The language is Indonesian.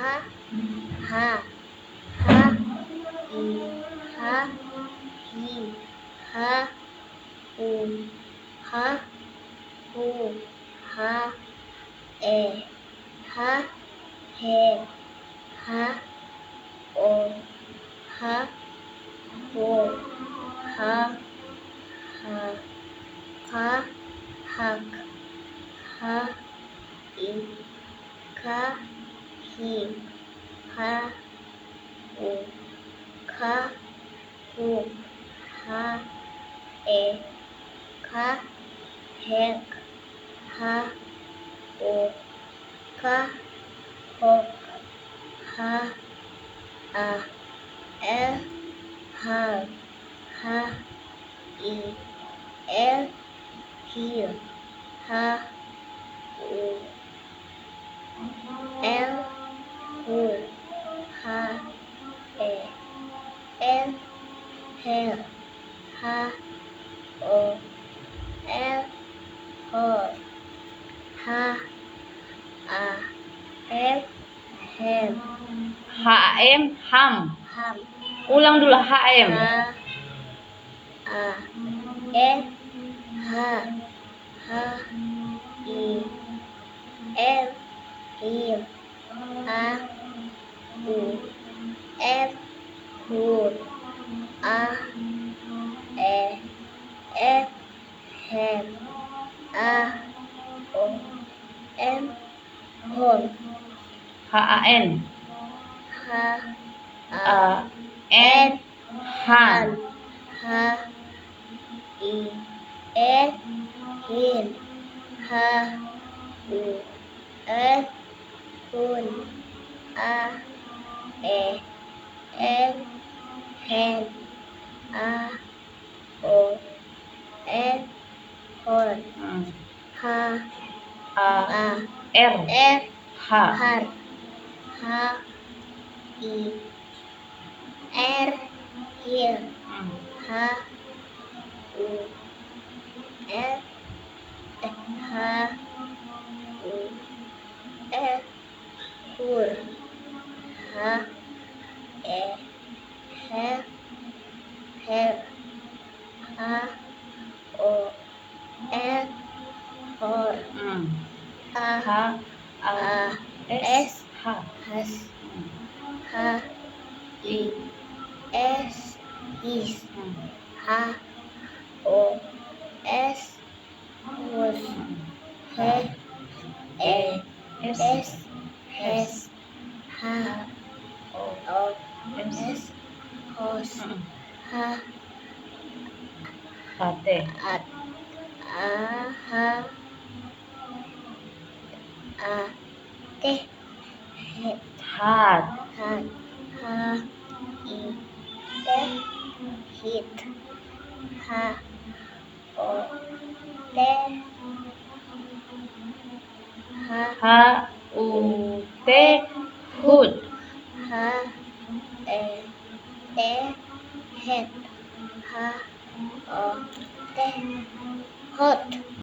ha ha ha i ha hi ha hu ha hu ha ha he ha o ha ho ha hak ha I ka hi ha hu ka hu ha ka hek ha o ka hok ha hal ha I hil ha u hul ha hel ha o hol ha hem HM ham. ham Ulang dulu HM. ha ha I him ha u hul hem o hol HAN. ha N han. ha I hin ha u hun hen o hol ha R ha. har ha I hil ha u ha u hur ha her ha o hor Ha S ha. has ha I his ha o hos he has ha o hos ha Hate. ha te Hat. ha I hit ha o Ha u te hut. ha het ha o hot